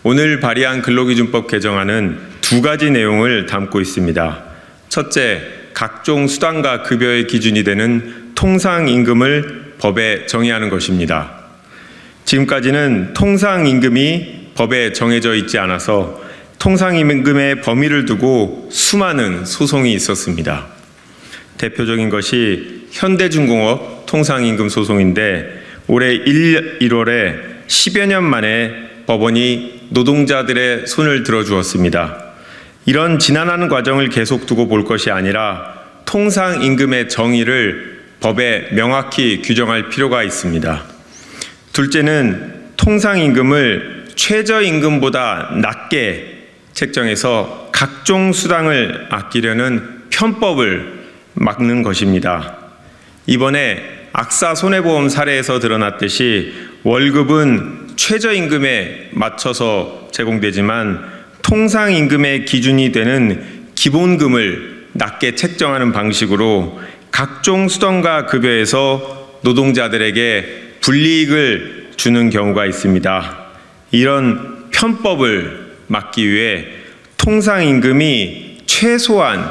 오늘 발의한 근로기준법 개정안은 두 가지 내용을 담고 있습니다. 첫째, 각종 수당과 급여의 기준이 되는 통상임금을 법에 정의하는 것입니다. 지금까지는 통상임금이 법에 정해져 있지 않아서 통상임금의 범위를 두고 수많은 소송이 있었습니다. 대표적인 것이 현대중공업 통상임금 소송인데 올해 1월에 10여 년 만에 법원이 노동자들의 손을 들어주었습니다. 이런 지난한 과정을 계속 두고 볼 것이 아니라 통상임금의 정의를 법에 명확히 규정할 필요가 있습니다. 둘째는 통상임금을 최저임금보다 낮게 책정해서 각종 수당을 아끼려는 편법을 막는 것입니다. 이번에 악사 손해보험 사례에서 드러났듯이 월급은 최저임금에 맞춰서 제공되지만 통상임금의 기준이 되는 기본금을 낮게 책정하는 방식으로 각종 수당과 급여에서 노동자들에게 불이익을 주는 경우가 있습니다. 이런 편법을 막기 위해 통상임금이 최소한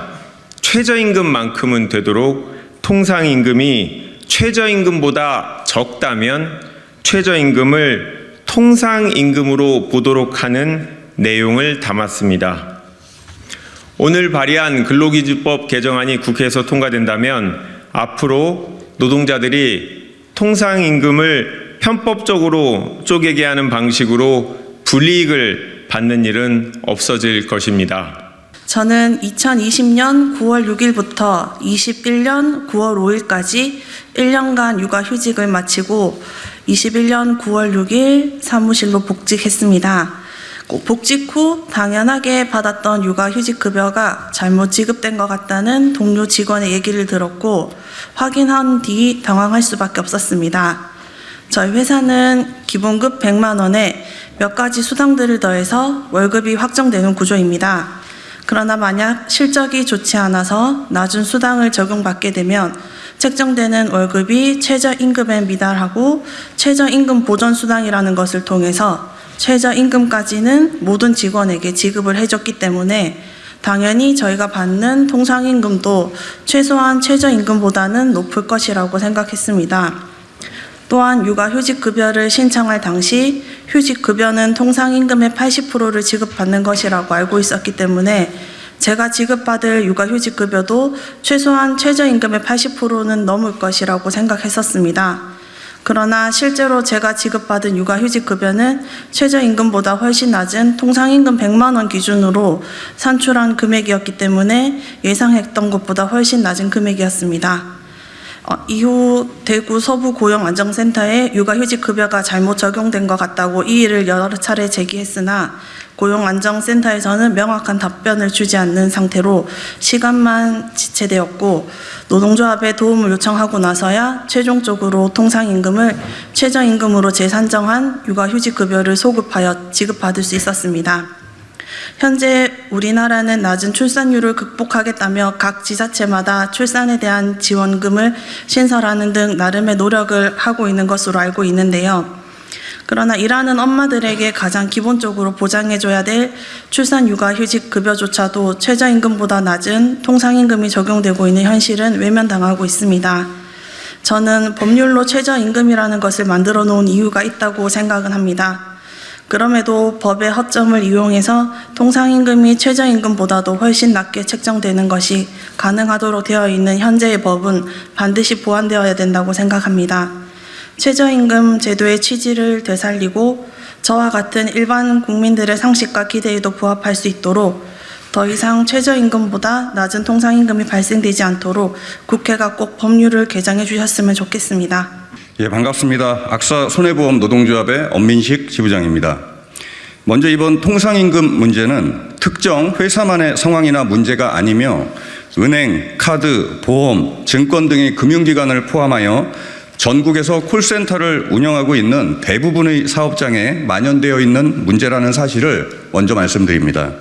최저임금만큼은 되도록 통상임금이 최저임금보다 적다면 최저임금을 통상임금으로 보도록 하는 내용을 담았습니다. 오늘 발의한 근로기준법 개정안이 국회에서 통과된다면 앞으로 노동자들이 통상임금을 편법적으로 쪼개게 하는 방식으로 불이익을 받는 일은 없어질 것입니다. 저는 2020년 9월 6일부터 21년 9월 5일까지 1년간 육아휴직을 마치고 21년 9월 6일 사무실로 복직했습니다. 복직 후 당연하게 받았던 육아휴직급여가 잘못 지급된 것 같다는 동료 직원의 얘기를 들었고 확인한 뒤 당황할 수밖에 없었습니다. 저희 회사는 기본급 100만 원에 몇 가지 수당들을 더해서 월급이 확정되는 구조입니다. 그러나 만약 실적이 좋지 않아서 낮은 수당을 적용받게 되면 책정되는 월급이 최저임금에 미달하고 최저임금 보전수당이라는 것을 통해서 최저임금까지는 모든 직원에게 지급을 해줬기 때문에 당연히 저희가 받는 통상임금도 최소한 최저임금보다는 높을 것이라고 생각했습니다. 또한 육아휴직급여를 신청할 당시 휴직급여는 통상임금의 80%를 지급받는 것이라고 알고 있었기 때문에 제가 지급받을 육아휴직급여도 최소한 최저임금의 80%는 넘을 것이라고 생각했었습니다. 그러나 실제로 제가 지급받은 육아휴직급여는 최저임금보다 훨씬 낮은 통상임금 100만 원 기준으로 산출한 금액이었기 때문에 예상했던 것보다 훨씬 낮은 금액이었습니다. 이후 대구 서부고용안정센터에 육아휴직급여가 잘못 적용된 것 같다고 이의를 여러 차례 제기했으나 고용안정센터에서는 명확한 답변을 주지 않는 상태로 시간만 지체되었고 노동조합에 도움을 요청하고 나서야 최종적으로 통상임금을 최저임금으로 재산정한 육아휴직급여를 소급하여 지급받을 수 있었습니다. 현재 우리나라는 낮은 출산율을 극복하겠다며 각 지자체마다 출산에 대한 지원금을 신설하는 등 나름의 노력을 하고 있는 것으로 알고 있는데요. 그러나 일하는 엄마들에게 가장 기본적으로 보장해줘야 될 출산 육아휴직 급여조차도 최저임금보다 낮은 통상임금이 적용되고 있는 현실은 외면당하고 있습니다. 저는 법률로 최저임금이라는 것을 만들어 놓은 이유가 있다고 생각은 합니다. 그럼에도 법의 허점을 이용해서 통상임금이 최저임금보다도 훨씬 낮게 책정되는 것이 가능하도록 되어 있는 현재의 법은 반드시 보완되어야 된다고 생각합니다. 최저임금 제도의 취지를 되살리고 저와 같은 일반 국민들의 상식과 기대에도 부합할 수 있도록 더 이상 최저임금보다 낮은 통상임금이 발생되지 않도록 국회가 꼭 법률을 개정해 주셨으면 좋겠습니다. 예, 반갑습니다. 악사 손해보험 노동조합의 엄민식 지부장입니다. 먼저 이번 통상임금 문제는 특정 회사만의 상황이나 문제가 아니며 은행, 카드, 보험, 증권 등의 금융기관을 포함하여 전국에서 콜센터를 운영하고 있는 대부분의 사업장에 만연되어 있는 문제라는 사실을 먼저 말씀드립니다.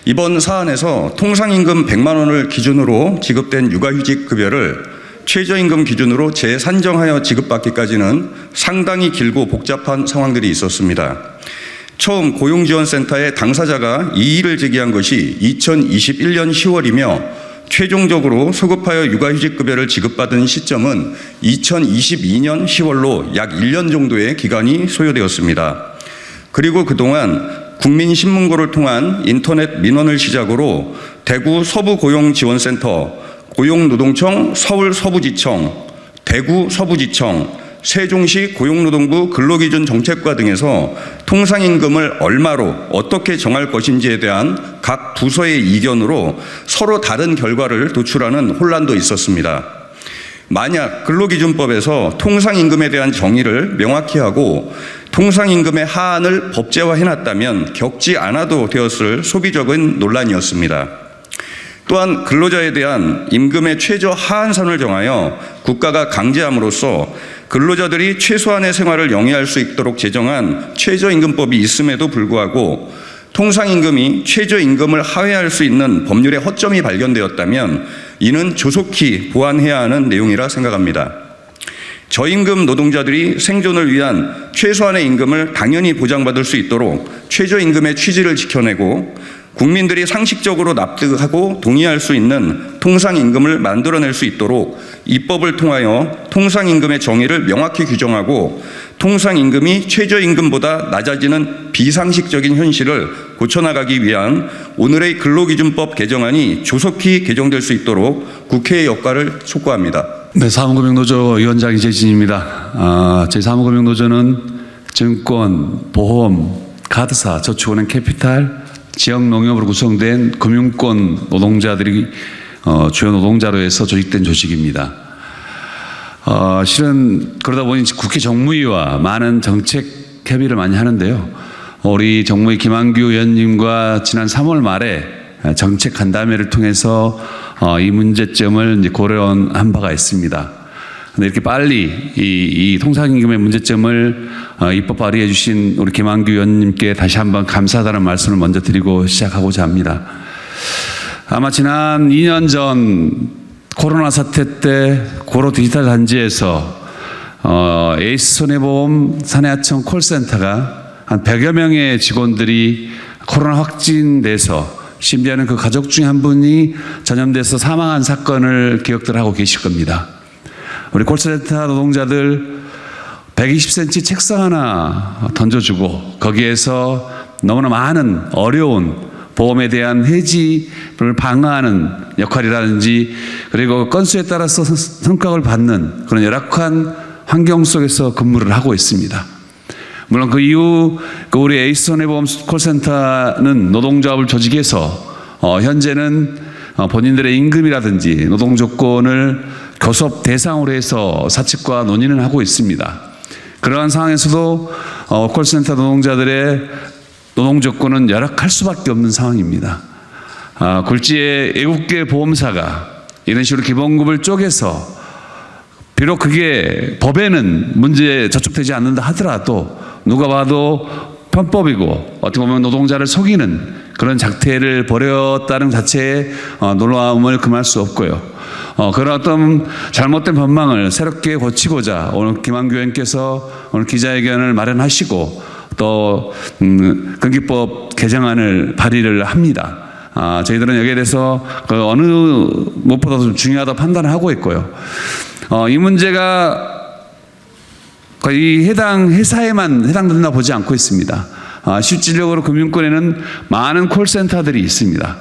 이번 사안에서 통상임금 100만 원을 기준으로 지급된 육아휴직 급여를 최저임금 기준으로 재산정하여 지급받기까지는 상당히 길고 복잡한 상황들이 있었습니다. 처음 고용지원센터에 당사자가 이의를 제기한 것이 2021년 10월이며 최종적으로 소급하여 육아휴직급여를 지급받은 시점은 2022년 10월로 약 1년 정도의 기간이 소요되었습니다. 그리고 그동안 국민신문고를 통한 인터넷 민원을 시작으로 대구 서부고용지원센터, 고용노동청 서울서부지청, 대구 서부지청, 세종시 고용노동부 근로기준정책과 등에서 통상임금을 얼마로 어떻게 정할 것인지에 대한 각 부서의 이견으로 서로 다른 결과를 도출하는 혼란도 있었습니다. 만약 근로기준법에서 통상임금에 대한 정의를 명확히 하고 통상임금의 하한을 법제화해놨다면 겪지 않아도 되었을 소비적인 논란이었습니다. 또한 근로자에 대한 임금의 최저 하한선을 정하여 국가가 강제함으로써 근로자들이 최소한의 생활을 영위할 수 있도록 제정한 최저임금법이 있음에도 불구하고 통상임금이 최저임금을 하회할 수 있는 법률의 허점이 발견되었다면 이는 조속히 보완해야 하는 내용이라 생각합니다. 저임금 노동자들이 생존을 위한 최소한의 임금을 당연히 보장받을 수 있도록 최저임금의 취지를 지켜내고 국민들이 상식적으로 납득하고 동의할 수 있는 통상임금을 만들어낼 수 있도록 입법을 통하여 통상임금의 정의를 명확히 규정하고 통상임금이 최저임금보다 낮아지는 비상식적인 현실을 고쳐나가기 위한 오늘의 근로기준법 개정안이 조속히 개정될 수 있도록 국회의 역할을 촉구합니다. 네, 사무금융노조 위원장 이재진입니다. 저희 사무금융노조는 증권, 보험, 카드사, 저축은행, 캐피탈, 지역 농협으로 구성된 금융권 노동자들이 주요 노동자로 해서 조직된 조직입니다. 실은 그러다 보니 국회 정무위와 많은 정책 협의를 많이 하는데요. 우리 정무위 김한규 의원님과 지난 3월 말에 정책 간담회를 통해서 이 문제점을 이제 고려한 바가 있습니다. 근데 이렇게 빨리 이 통상임금의 문제점을 입법 발의해 주신 우리 김한규 의원님께 다시 한번 감사하다는 말씀을 먼저 드리고 시작하고자 합니다. 아마 지난 2년 전 코로나 사태 때 고로 디지털 단지에서 에이스 손해보험 사내하청 콜센터가 한 100여 명의 직원들이 코로나 확진돼서 심지어는 그 가족 중에 한 분이 전염돼서 사망한 사건을 기억들 하고 계실 겁니다. 우리 콜센터 노동자들 120cm 책상 하나 던져주고 거기에서 너무나 많은 어려운 보험에 대한 해지를 방어하는 역할이라든지 그리고 건수에 따라서 성과를 받는 그런 열악한 환경 속에서 근무를 하고 있습니다. 물론 그 이후 우리 에이스 손해보험 콜센터는 노동조합을 조직해서 현재는 본인들의 임금이라든지 노동 조건을 교섭 대상으로 해서 사측과 논의는 하고 있습니다. 그러한 상황에서도 콜센터 노동자들의 노동 조건은 열악할 수밖에 없는 상황입니다. 굴지의 외국계 보험사가 이런 식으로 기본급을 쪼개서 비록 그게 법에는 문제 저촉되지 않는다 하더라도 누가 봐도 편법이고 어떻게 보면 노동자를 속이는 그런 작태를 벌였다는 자체의 놀라움을 금할 수 없고요. 그런 어떤 잘못된 법망을 새롭게 고치고자 오늘 김한규 의원께서 오늘 기자회견을 마련하시고 또 금기법 개정안을 발의를 합니다. 저희들은 여기에 대해서 그 어느 무엇보다도 좀 중요하다고 판단을 하고 있고요. 이 문제가 이 해당 회사에만 해당된다 보지 않고 있습니다. 실질적으로 금융권에는 많은 콜센터들이 있습니다.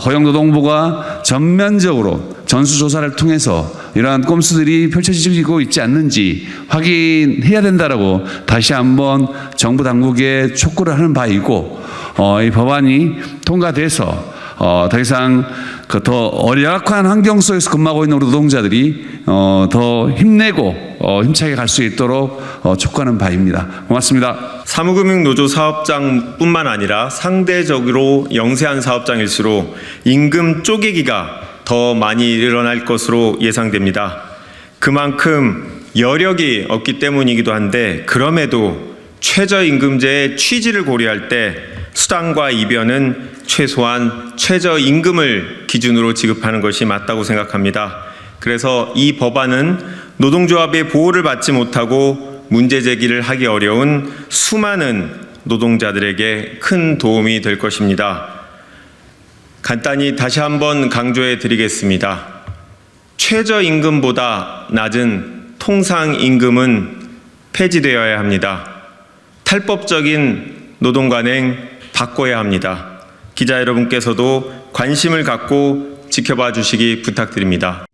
고용노동부가 전면적으로 전수조사를 통해서 이러한 꼼수들이 펼쳐지고 있지 않는지 확인해야 된다라고 다시 한번 정부 당국에 촉구를 하는 바이고 이 법안이 통과돼서 더 이상 그 더 열악한 환경 속에서 근무하고 있는 우리 노동자들이 더 힘내고 힘차게 갈 수 있도록 촉구하는 바입니다. 고맙습니다. 사무금융노조 사업장뿐만 아니라 상대적으로 영세한 사업장일수록 임금 쪼개기가 더 많이 일어날 것으로 예상됩니다. 그만큼 여력이 없기 때문이기도 한데 그럼에도 최저임금제의 취지를 고려할 때 수당과 이변은 최소한 최저임금을 기준으로 지급하는 것이 맞다고 생각합니다. 그래서 이 법안은 노동조합의 보호를 받지 못하고 문제 제기를 하기 어려운 수많은 노동자들에게 큰 도움이 될 것입니다. 간단히 다시 한번 강조해 드리겠습니다. 최저임금보다 낮은 통상임금은 폐지되어야 합니다. 탈법적인 노동관행 바꿔야 합니다. 기자 여러분께서도 관심을 갖고 지켜봐 주시기 부탁드립니다.